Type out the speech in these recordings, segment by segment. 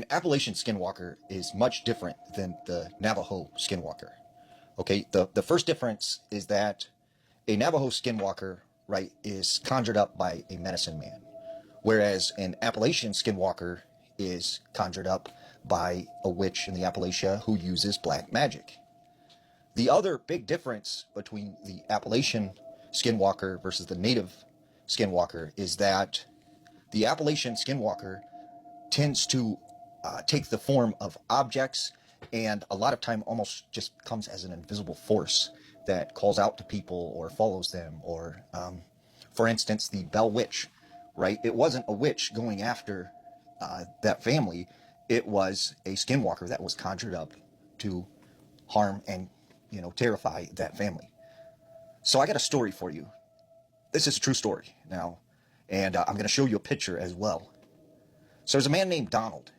An Appalachian Skinwalker is much different than the Navajo Skinwalker. Okay, the first difference is that a Navajo Skinwalker, right, is conjured up by a medicine man, whereas an Appalachian Skinwalker is conjured up by a witch in the Appalachia who uses black magic. The other big difference between the Appalachian Skinwalker versus the native Skinwalker is that the Appalachian Skinwalker tends to take the form of objects, and a lot of time almost just comes as an invisible force that calls out to people or follows them. Or, for instance, the Bell Witch, right? It wasn't a witch going after that family. It was a skinwalker that was conjured up to harm and, terrify that family. So I got a story for you. This is a true story now, and I'm going to show you a picture as well. So there's a man named Donald.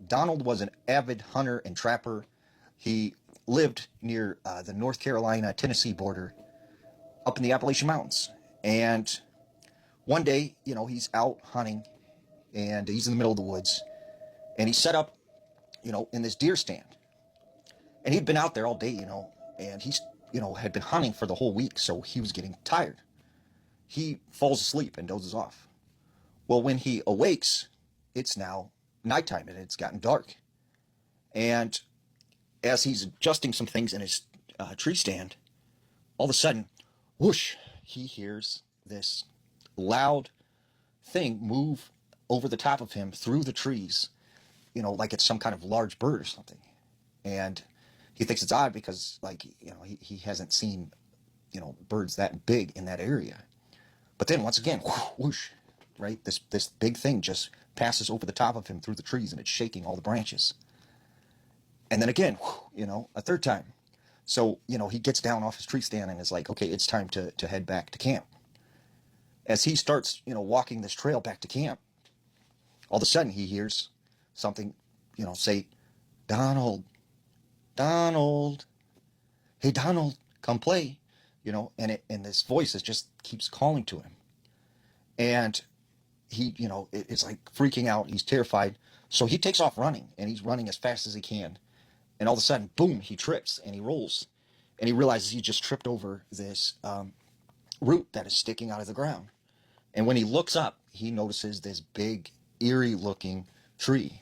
Donald was an avid hunter and trapper. He lived near the North Carolina-Tennessee border up in the Appalachian Mountains. And one day, he's out hunting, and he's in the middle of the woods. And he set up, in this deer stand. And he'd been out there all day, and he's, had been hunting for the whole week, so he was getting tired. He falls asleep and dozes off. Well, when he awakes, it's now nighttime and it's gotten dark. And as he's adjusting some things in his tree stand, all of a sudden, whoosh, he hears this loud thing move over the top of him through the trees, like it's some kind of large bird or something. And he thinks it's odd because, he hasn't seen, birds that big in that area. But then once again, whoosh, right? This big thing just passes over the top of him through the trees, and it's shaking all the branches. And then again, a third time. So, he gets down off his tree stand and is like, okay, it's time to head back to camp. As he starts, walking this trail back to camp, all of a sudden he hears something, say, Donald, Donald, hey, Donald, come play, and this voice just keeps calling to him. And he, it's like freaking out. He's terrified. So he takes off running, and he's running as fast as he can. And all of a sudden, boom, he trips and he rolls. And he realizes he just tripped over this root that is sticking out of the ground. And when he looks up, he notices this big, eerie-looking tree.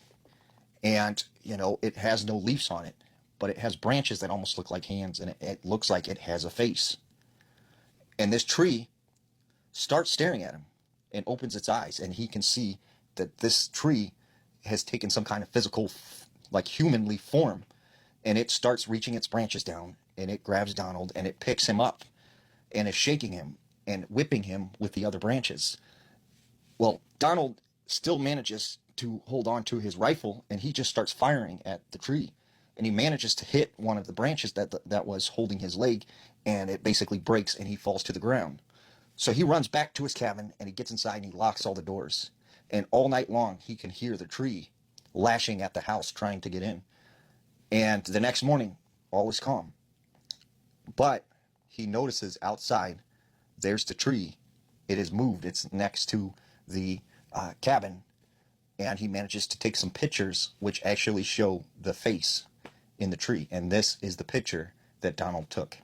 And, it has no leaves on it, but it has branches that almost look like hands, and it looks like it has a face. And this tree starts staring at him and opens its eyes, and he can see that this tree has taken some kind of physical, humanly form, and it starts reaching its branches down, and it grabs Donald, and it picks him up, and is shaking him and whipping him with the other branches. Well, Donald still manages to hold on to his rifle, and he just starts firing at the tree, and he manages to hit one of the branches that was holding his leg, and it basically breaks, and he falls to the ground. So he runs back to his cabin, and he gets inside, and he locks all the doors. And all night long, he can hear the tree lashing at the house, trying to get in. And the next morning, all is calm. But he notices outside, there's the tree. It has moved. It's next to the cabin. And he manages to take some pictures, which actually show the face in the tree. And this is the picture that Donald took.